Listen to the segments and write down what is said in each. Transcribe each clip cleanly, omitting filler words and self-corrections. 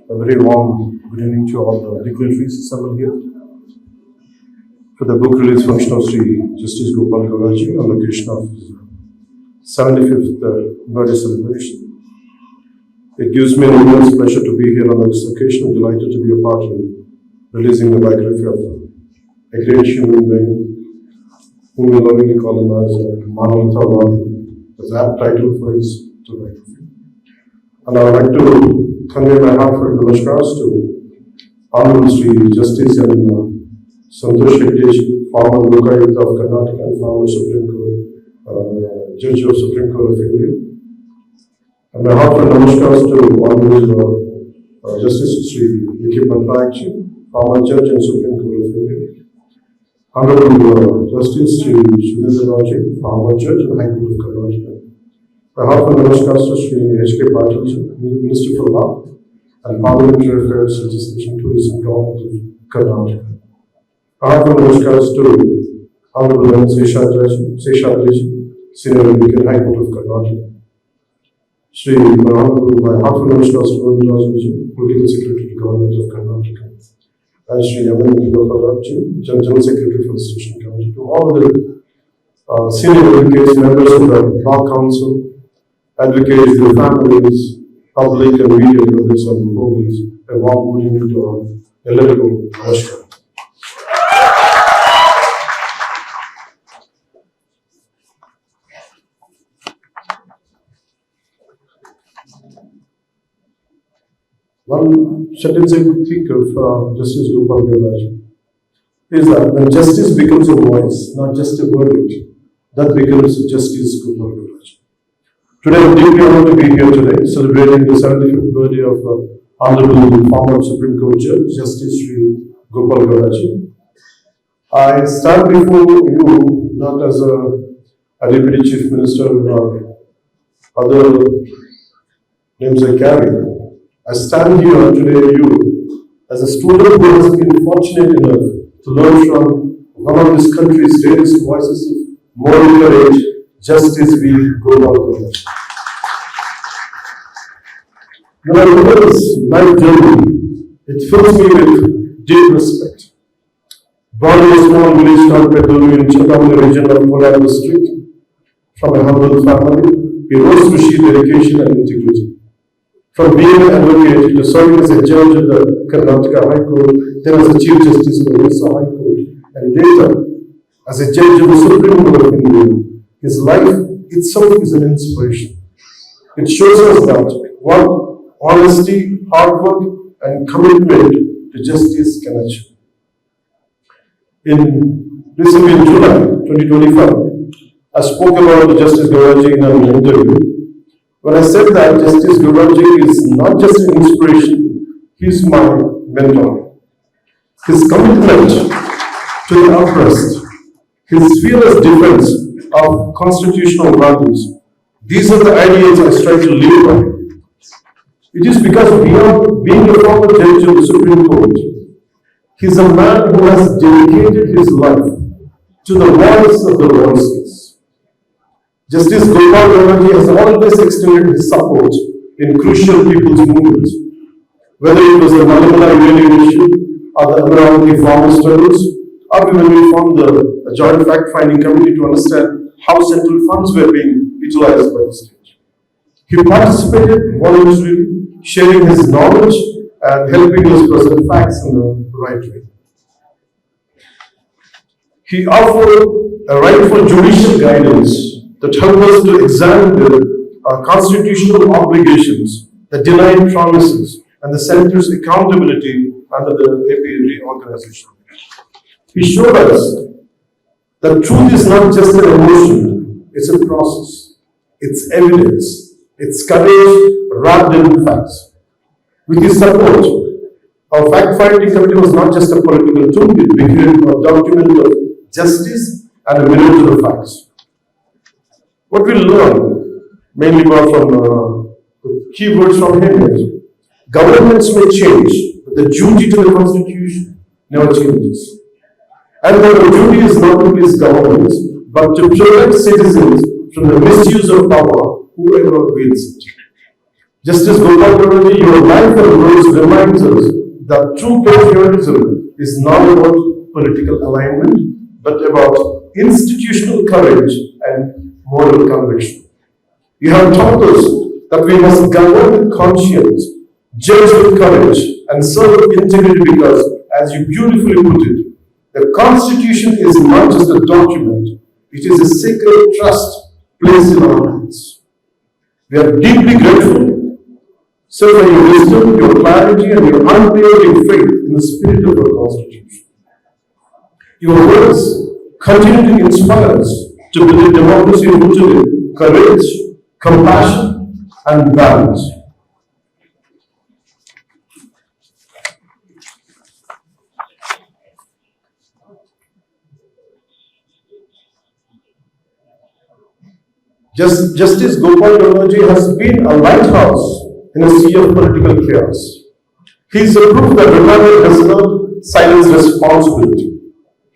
A very warm good evening to all the dignitaries assembled here for the book release function of Sri Justice Gopal Gauraji on the occasion of his 75th birthday celebration. It gives me an immense pleasure to be here on this occasion. I'm delighted to be a part in releasing the biography of a great human being whom we lovingly call him as Manavantawadi, as apt title for his biography. And I would like to convey my heartfelt namaskars to Honorable Sri Justice and Santosh Hegde, former Lokayukta of Karnataka and former Supreme Court, Judge of Supreme Court of India. And my heartfelt namaskars to Honorable Justice Sri Vicky Patnaik, former Judge and Supreme Court of India. Honorable Justice Sri Sudhindra Raji, former Judge and High Court of Karnataka. My heartfelt namaskars to Sri H.K. Patil, Minister for Law and Parliamentary Affairs, Legislation, Tourism, Government of Karnataka. My heartfelt namaskars to Honorable M. Seshadri, Senior Advocate, High Court of Karnataka. My heartfelt namaskars to Rajan, Political Secretary to Government of Karnataka. And Sri Yaman Gopalji, General Secretary for the Station Committee. To all the senior advocates, members of the Law Council, advocates, their families, public and media brothers and police, a warm good evening to all. Ellarigu namaskar. One sentence I could think of Justice Gopal Gauraji is that when justice becomes a voice, not just a verdict, that becomes Justice Gopal Gauraji. Today, I'm deeply honored to be here today, celebrating the 75th birthday of Honorable former Supreme Court Judge, Justice Sri Gopal Gauraji. I stand before you not as a Deputy Chief Minister or other names I carry. I stand here today you as a student who has been fortunate enough to learn from one of this country's greatest voices of moral courage, Justice V. Gopal Gauraji. When I look at this life journey, it fills me with deep respect. Born in a small village called Pedulu in Chintamani region of Kolar district, from a humble family, he rose to sheer dedication and integrity. From being an advocate to serving as a judge of the Karnataka High Court, then as a Chief Justice of the Orissa High Court, and later as a judge of the Supreme Court of India, his life itself is an inspiration. It shows us that one, honesty, hard work, and commitment to justice can achieve. Recently in July 2025, I spoke about Justice Gauraji in an interview. When I said that Justice Gauraji is not just an inspiration, he is my mentor. His commitment to the oppressed, his fearless defense of constitutional values, these are the ideals I strive to live by. It is because beyond being a former judge of the Supreme Court, he is a man who has dedicated his life to the voice of the voiceless. Justice Gopal Gauraji has always extended his support in crucial people's movements, whether it was the Malamala Union issue or the Amaravati farmer struggles, or when we formed the Joint Fact-Finding Committee to understand how central funds were being utilized by the state. He participated voluntarily, sharing his knowledge and helping us present facts in the right way. He offered a rightful judicial guidance that help us to examine the constitutional obligations, the denied promises, and the center's accountability under the AP reorganization. He showed us that truth is not just an emotion, it's a process, it's evidence, it's courage wrapped in facts. With his support, our fact-finding committee was not just a political tool, it became a document of justice and a mirror to the facts. What we learn, mainly from the key words from him is, governments may change, but the duty to the Constitution never changes. And the duty is not to please governments, but to protect citizens from the misuse of power, whoever wields it. Justice Gopal Kalyan, your life and words reminds us that true patriotism is not about political alignment, but about institutional courage and moral conviction. You have taught us that we must govern with conscience, judge with courage, and serve with integrity because, as you beautifully put it, the Constitution is not just a document, it is a sacred trust placed in our hands. We are deeply grateful, sir, for your wisdom, your clarity, and your unwavering faith in the spirit of our Constitution. Your words continue to inspire us to build a democracy rooted in courage, compassion, and balance. Justice Gopal Kalyan has been a lighthouse in a sea of political chaos. He is a proof that retirement does not silence responsibility,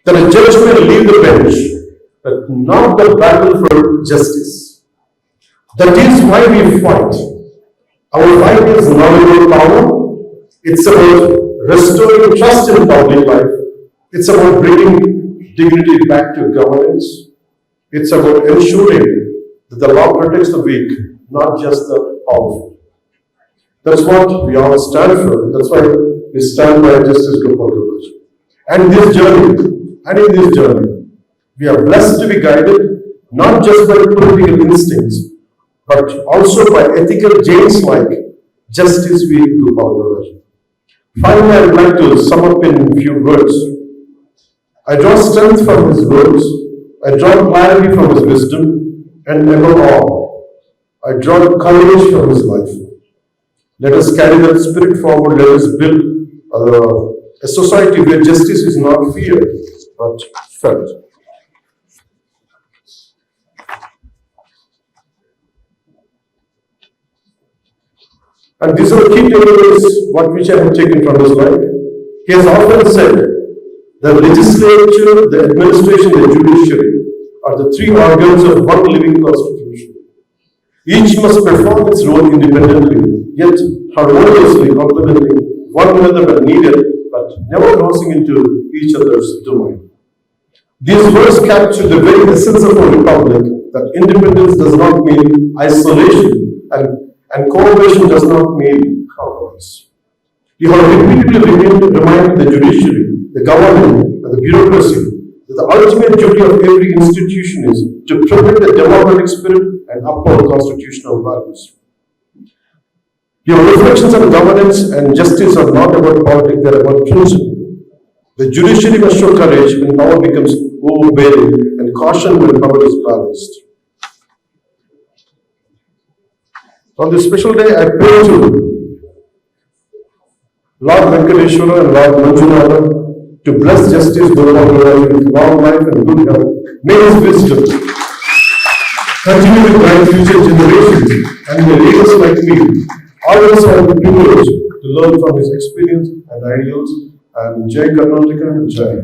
that a judge may leave the bench, but not the battle for justice. That is why we fight. Our fight is not about power, it's about restoring trust in public life, it's about bringing dignity back to governance, it's about ensuring that the law protects the weak, not just the powerful. That's what we all stand for. That's why we stand by Justice Gopal Kalyan. And in this journey, we are blessed to be guided not just by political instincts, but also by ethical giants like Justice V. Gopal Kalyan. Finally, I would like to sum up in a few words. I draw strength from his words, I draw clarity from his wisdom, and above all, I draw courage from his life. Let us carry that spirit forward. Let us build a society where justice is not feared, but felt. And these are the key takeaways which I have taken from his life. He has often said, the legislature, the administration, the judiciary are the three organs of one living constitution. Each must perform its role independently, yet harmoniously complementing one another when needed, but never crossing into each other's domain. These words capture the very essence of our republic, that independence does not mean isolation and cooperation does not mean compromise. You have repeatedly reminded the judiciary, the government, and the bureaucracy that the ultimate duty of every institution is to protect the democratic spirit and uphold constitutional values. Your reflections on governance and justice are not about politics, they are about principle. The judiciary must show courage when power becomes overbearing and caution when power is balanced. On this special day, I pray to Lord Venkateshwara and Lord Manjunatha to bless Justice Gopal Kalyan with long life and good health. May his wisdom continue to guide future generations, and may leaders like me always have the privilege to learn from his experience and ideals. And Jai Karnataka and Jai.